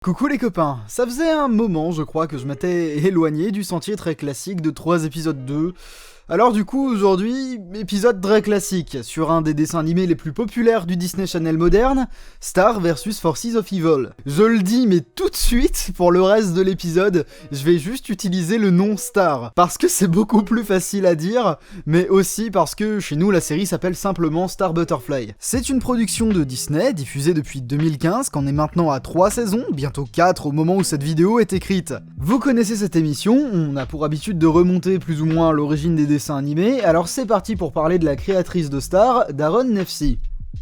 Coucou les copains, ça faisait un moment je crois que je m'étais éloigné du sentier très classique de 3 épisodes 2. Alors du coup aujourd'hui, épisode très classique, sur un des dessins animés les plus populaires du Disney Channel moderne, Star vs Forces of Evil. Je le dis mais tout de suite, pour le reste de l'épisode, je vais juste utiliser le nom Star, parce que c'est beaucoup plus facile à dire, mais aussi parce que chez nous la série s'appelle simplement Star Butterfly. C'est une production de Disney, diffusée depuis 2015, qu'en est maintenant à 3 saisons, bientôt 4 au moment où cette vidéo est écrite. Vous connaissez cette émission, on a pour habitude de remonter plus ou moins à l'origine des dessins animés, alors c'est parti pour parler de la créatrice de Star, Daron Nefcy.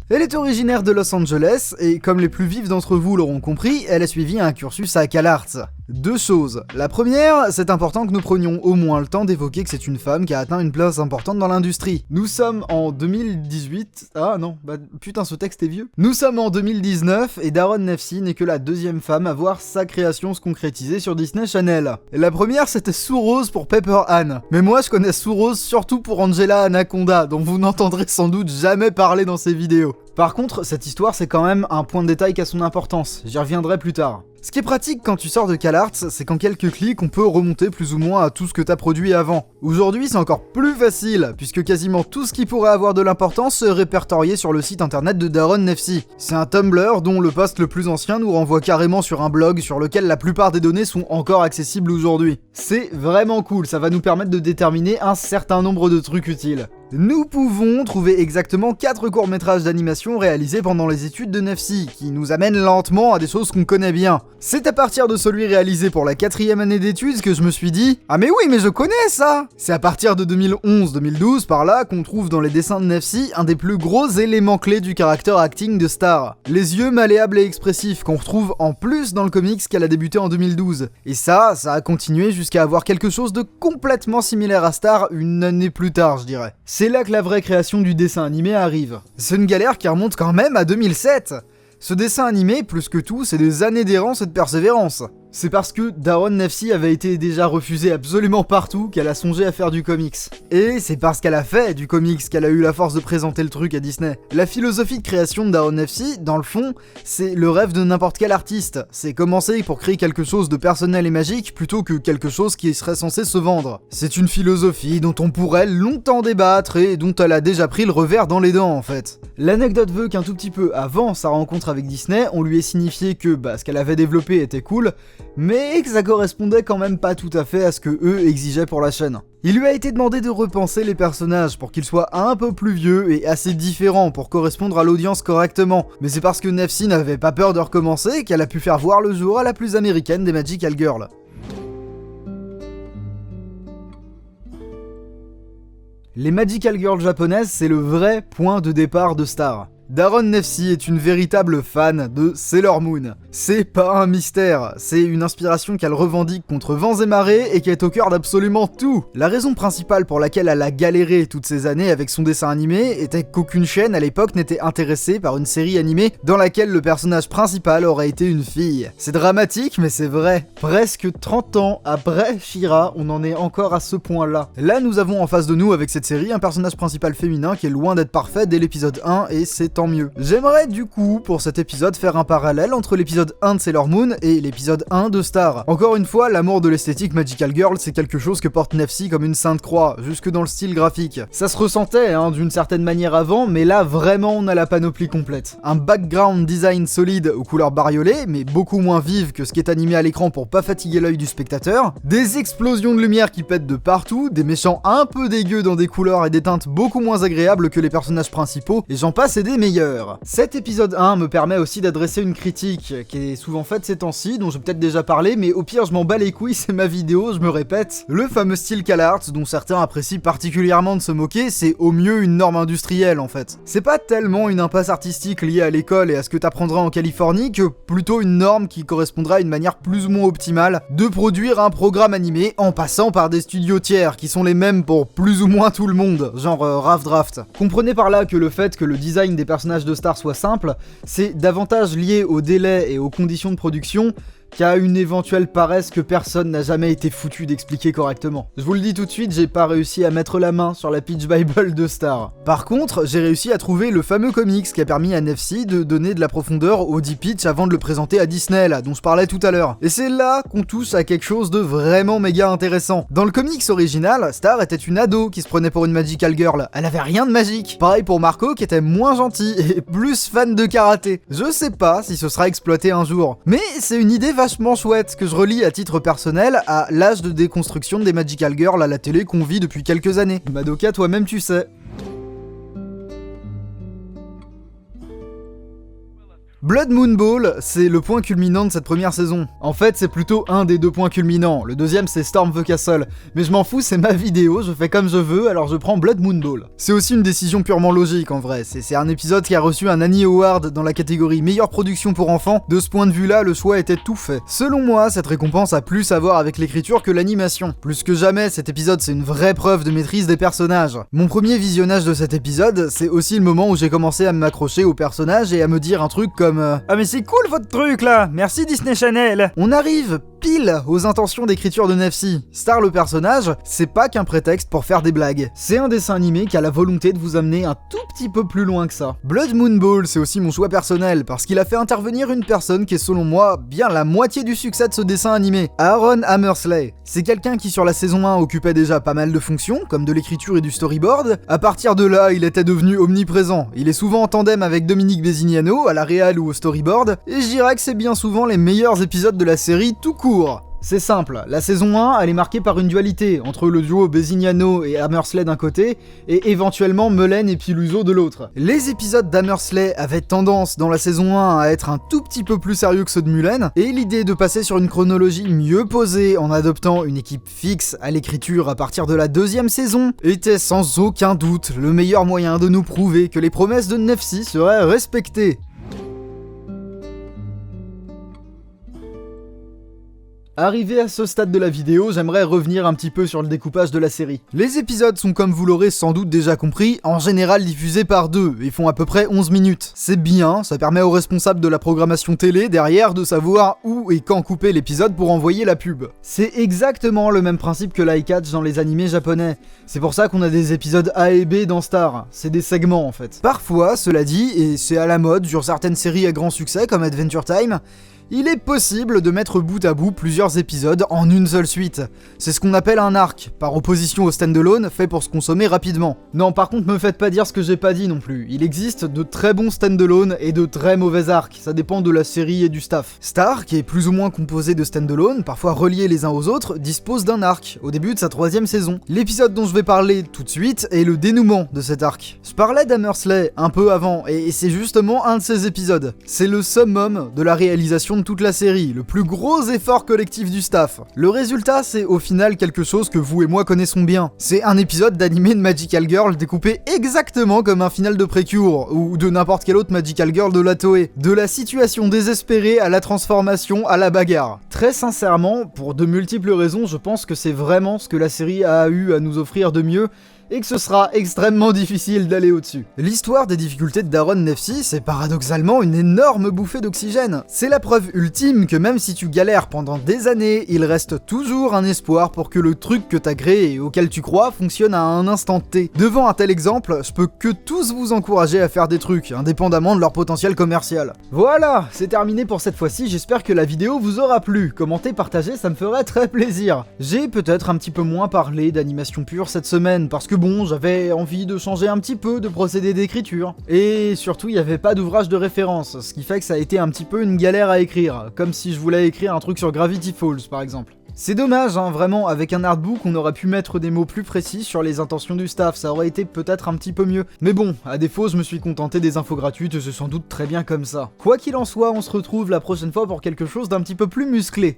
Elle est originaire de Los Angeles, et comme les plus vifs d'entre vous l'auront compris, elle a suivi un cursus à CalArts. Deux choses. La première, c'est important que nous prenions au moins le temps d'évoquer que c'est une femme qui a atteint une place importante dans l'industrie. Nous sommes en 2018... Ah non, bah putain ce texte est vieux. Nous sommes en 2019, et Daron Nefcy n'est que la deuxième femme à voir sa création se concrétiser sur Disney Channel. La première, c'était Sue Rose pour Pepper Ann. Mais moi je connais Sue Rose surtout pour Angela Anaconda, dont vous n'entendrez sans doute jamais parler dans ces vidéos. Par contre, cette histoire c'est quand même un point de détail qui a son importance, j'y reviendrai plus tard. Ce qui est pratique quand tu sors de CalArts, c'est qu'en quelques clics on peut remonter plus ou moins à tout ce que t'as produit avant. Aujourd'hui c'est encore plus facile, puisque quasiment tout ce qui pourrait avoir de l'importance est répertorié sur le site internet de Daron Nefcy. C'est un Tumblr dont le post le plus ancien nous renvoie carrément sur un blog sur lequel la plupart des données sont encore accessibles aujourd'hui. C'est vraiment cool, ça va nous permettre de déterminer un certain nombre de trucs utiles. Nous pouvons trouver exactement 4 courts-métrages d'animation réalisés pendant les études de Nefcy, qui nous amènent lentement à des choses qu'on connaît bien. C'est à partir de celui réalisé pour la 4e année d'études que je me suis dit « Ah mais oui, mais je connais ça !» C'est à partir de 2011-2012 par là qu'on trouve dans les dessins de Nefcy un des plus gros éléments clés du character acting de Star. Les yeux malléables et expressifs qu'on retrouve en plus dans le comics qu'elle a débuté en 2012. Et ça a continué jusqu'à avoir quelque chose de complètement similaire à Star une année plus tard, je dirais. C'est là que la vraie création du dessin animé arrive. C'est une galère qui remonte quand même à 2007. Ce dessin animé, plus que tout, c'est des années d'errance et de persévérance. C'est parce que Daron Nefcy avait été déjà refusée absolument partout qu'elle a songé à faire du comics. Et c'est parce qu'elle a fait du comics qu'elle a eu la force de présenter le truc à Disney. La philosophie de création de Daron Nefcy, dans le fond, c'est le rêve de n'importe quel artiste. C'est commencer pour créer quelque chose de personnel et magique plutôt que quelque chose qui serait censé se vendre. C'est une philosophie dont on pourrait longtemps débattre et dont elle a déjà pris le revers dans les dents en fait. L'anecdote veut qu'un tout petit peu avant sa rencontre avec Disney, on lui ait signifié que ce qu'elle avait développé était cool, mais que ça correspondait quand même pas tout à fait à ce que eux exigeaient pour la chaîne. Il lui a été demandé de repenser les personnages pour qu'ils soient un peu plus vieux et assez différents pour correspondre à l'audience correctement, mais c'est parce que Nefcy n'avait pas peur de recommencer qu'elle a pu faire voir le jour à la plus américaine des Magical Girls. Les Magical Girls japonaises, c'est le vrai point de départ de Star. Daron Nefcy est une véritable fan de Sailor Moon. C'est pas un mystère, c'est une inspiration qu'elle revendique contre vents et marées et qui est au cœur d'absolument tout. La raison principale pour laquelle elle a galéré toutes ces années avec son dessin animé était qu'aucune chaîne à l'époque n'était intéressée par une série animée dans laquelle le personnage principal aurait été une fille. C'est dramatique mais c'est vrai. Presque 30 ans après She-Ra, on en est encore à ce point-là. Là nous avons en face de nous avec cette série un personnage principal féminin qui est loin d'être parfait dès l'épisode 1 et c'est tant mieux. J'aimerais du coup, pour cet épisode, faire un parallèle entre l'épisode 1 de Sailor Moon et l'épisode 1 de Star. Encore une fois, l'amour de l'esthétique Magical Girl, c'est quelque chose que porte Nefcy comme une sainte croix, jusque dans le style graphique. Ça se ressentait, d'une certaine manière avant, mais là, vraiment, on a la panoplie complète. Un background design solide aux couleurs bariolées, mais beaucoup moins vives que ce qui est animé à l'écran pour pas fatiguer l'œil du spectateur, des explosions de lumière qui pètent de partout, des méchants un peu dégueux dans des couleurs et des teintes beaucoup moins agréables que les personnages principaux, et j'en passe et des meilleurs. Cet épisode 1 me permet aussi d'adresser une critique qui est souvent faite ces temps-ci, dont j'ai peut-être déjà parlé, mais au pire je m'en bats les couilles, c'est ma vidéo, je me répète. Le fameux style CalArts, dont certains apprécient particulièrement de se moquer, c'est au mieux une norme industrielle en fait. C'est pas tellement une impasse artistique liée à l'école et à ce que t'apprendras en Californie, que plutôt une norme qui correspondra à une manière plus ou moins optimale de produire un programme animé en passant par des studios tiers qui sont les mêmes pour plus ou moins tout le monde, genre Rough Draft. Comprenez par là que le fait que le design des personnages de Star soit simple, c'est davantage lié au délai et aux conditions de production qu'à une éventuelle paresse que personne n'a jamais été foutu d'expliquer correctement. Je vous le dis tout de suite, j'ai pas réussi à mettre la main sur la pitch bible de Star. Par contre, j'ai réussi à trouver le fameux comics qui a permis à Nefsi de donner de la profondeur au dit pitch avant de le présenter à Disney, là, dont je parlais tout à l'heure. Et c'est là qu'on touche à quelque chose de vraiment méga intéressant. Dans le comics original, Star était une ado qui se prenait pour une magical girl. Elle avait rien de magique. Pareil pour Marco qui était moins gentil et plus fan de karaté. Je sais pas si ce sera exploité un jour, mais c'est une idée vachement chouette que je relie à titre personnel à l'âge de déconstruction des magical girls à la télé qu'on vit depuis quelques années. Madoka, toi-même tu sais. Blood Moon Ball, c'est le point culminant de cette première saison. En fait, c'est plutôt un des deux points culminants. Le deuxième, c'est Storm the Castle. Mais je m'en fous, c'est ma vidéo, je fais comme je veux, alors je prends Blood Moon Ball. C'est aussi une décision purement logique, en vrai. C'est un épisode qui a reçu un Annie Award dans la catégorie meilleure production pour enfants. De ce point de vue-là, le choix était tout fait. Selon moi, cette récompense a plus à voir avec l'écriture que l'animation. Plus que jamais, cet épisode, c'est une vraie preuve de maîtrise des personnages. Mon premier visionnage de cet épisode, c'est aussi le moment où j'ai commencé à m'accrocher aux personnages et à me dire un truc comme ah mais c'est cool votre truc là, merci Disney Channel. On arrive pile aux intentions d'écriture de Nefsi. Star le personnage, c'est pas qu'un prétexte pour faire des blagues. C'est un dessin animé qui a la volonté de vous amener un tout petit peu plus loin que ça. Blood Moon Ball, c'est aussi mon choix personnel, parce qu'il a fait intervenir une personne qui est selon moi bien la moitié du succès de ce dessin animé, Aaron Hammersley. C'est quelqu'un qui sur la saison 1 occupait déjà pas mal de fonctions, comme de l'écriture et du storyboard. À partir de là, il était devenu omniprésent. Il est souvent en tandem avec Dominique Besignano, à la réal ou au storyboard, et je dirais que c'est bien souvent les meilleurs épisodes de la série tout court. C'est simple, la saison 1, elle est marquée par une dualité entre le duo Besignano et Hammersley d'un côté, et éventuellement Mullen et Piluso de l'autre. Les épisodes d'Hammersley avaient tendance dans la saison 1 à être un tout petit peu plus sérieux que ceux de Mullen, et l'idée de passer sur une chronologie mieux posée en adoptant une équipe fixe à l'écriture à partir de la deuxième saison était sans aucun doute le meilleur moyen de nous prouver que les promesses de Nefsi seraient respectées. Arrivé à ce stade de la vidéo, j'aimerais revenir un petit peu sur le découpage de la série. Les épisodes sont, comme vous l'aurez sans doute déjà compris, en général diffusés par deux et font à peu près 11 minutes. C'est bien, ça permet aux responsables de la programmation télé derrière de savoir où et quand couper l'épisode pour envoyer la pub. C'est exactement le même principe que l'iCatch dans les animés japonais. C'est pour ça qu'on a des épisodes A et B dans Star, c'est des segments en fait. Parfois, cela dit, et c'est à la mode sur certaines séries à grand succès comme Adventure Time, il est possible de mettre bout à bout plusieurs épisodes en une seule suite. C'est ce qu'on appelle un arc, par opposition au standalone fait pour se consommer rapidement. Non, par contre, me faites pas dire ce que j'ai pas dit non plus. Il existe de très bons standalone et de très mauvais arcs, ça dépend de la série et du staff. Star, qui est plus ou moins composé de standalone, parfois reliés les uns aux autres, dispose d'un arc, au début de sa 3e saison. L'épisode dont je vais parler tout de suite est le dénouement de cet arc. Je parlais d'Hammersley un peu avant, et c'est justement un de ces épisodes. C'est le summum de la réalisation de toute la série, le plus gros effort collectif du staff. Le résultat, c'est au final quelque chose que vous et moi connaissons bien. C'est un épisode d'animé de Magical Girl découpé exactement comme un final de Precure, ou de n'importe quel autre Magical Girl de la Toei. De la situation désespérée à la transformation à la bagarre. Très sincèrement, pour de multiples raisons, je pense que c'est vraiment ce que la série a eu à nous offrir de mieux, et que ce sera extrêmement difficile d'aller au-dessus. L'histoire des difficultés de Daron Nefsi, c'est paradoxalement une énorme bouffée d'oxygène. C'est la preuve ultime que même si tu galères pendant des années, il reste toujours un espoir pour que le truc que t'as créé et auquel tu crois fonctionne à un instant T. Devant un tel exemple, je peux que tous vous encourager à faire des trucs, indépendamment de leur potentiel commercial. Voilà, c'est terminé pour cette fois-ci, j'espère que la vidéo vous aura plu. Commentez, partagez, ça me ferait très plaisir. J'ai peut-être un petit peu moins parlé d'animation pure cette semaine, parce que bon, j'avais envie de changer un petit peu de procédé d'écriture. Et surtout, il n'y avait pas d'ouvrage de référence, ce qui fait que ça a été un petit peu une galère à écrire, comme si je voulais écrire un truc sur Gravity Falls par exemple. C'est dommage, hein, vraiment, avec un artbook, on aurait pu mettre des mots plus précis sur les intentions du staff, ça aurait été peut-être un petit peu mieux. Mais bon, à défaut, je me suis contenté des infos gratuites et c'est sans doute très bien comme ça. Quoi qu'il en soit, on se retrouve la prochaine fois pour quelque chose d'un petit peu plus musclé.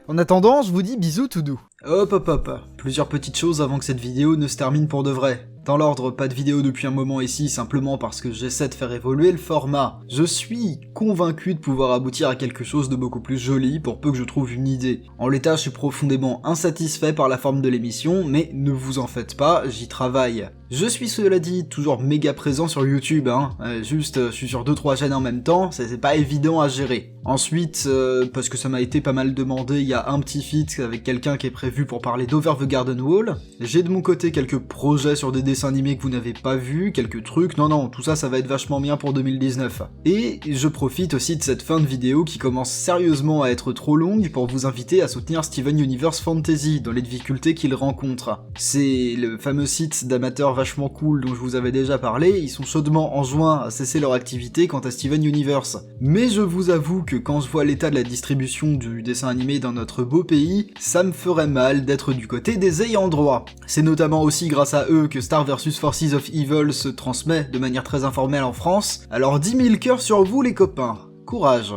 En attendant, je vous dis bisous tout doux. Hop hop hop, plusieurs petites choses avant que cette vidéo ne se termine pour de vrai. Dans l'ordre, pas de vidéo depuis un moment ici, simplement parce que j'essaie de faire évoluer le format. Je suis convaincu de pouvoir aboutir à quelque chose de beaucoup plus joli pour peu que je trouve une idée. En l'état, je suis profondément insatisfait par la forme de l'émission, mais ne vous en faites pas, j'y travaille. Je suis cela dit toujours méga présent sur YouTube, je suis sur 2-3 chaînes en même temps, c'est pas évident à gérer. Ensuite, parce que ça m'a été pas mal demandé, il y a un petit feat avec quelqu'un qui est prévu pour parler d'Over the Garden Wall. J'ai de mon côté quelques projets sur des dessins animés que vous n'avez pas vus, quelques trucs, non, tout ça va être vachement bien pour 2019. Et je profite aussi de cette fin de vidéo qui commence sérieusement à être trop longue pour vous inviter à soutenir Steven Universe Fantasy dans les difficultés qu'il rencontre. C'est le fameux site d'amateurs vachement cool dont je vous avais déjà parlé, ils sont chaudement enjoints à cesser leur activité quant à Steven Universe. Mais je vous avoue que quand je vois l'état de la distribution du dessin animé dans notre beau pays, ça me ferait mal d'être du côté des ayants droit. C'est notamment aussi grâce à eux que Star vs Forces of Evil se transmet de manière très informelle en France, alors 10 000 cœurs sur vous les copains, courage.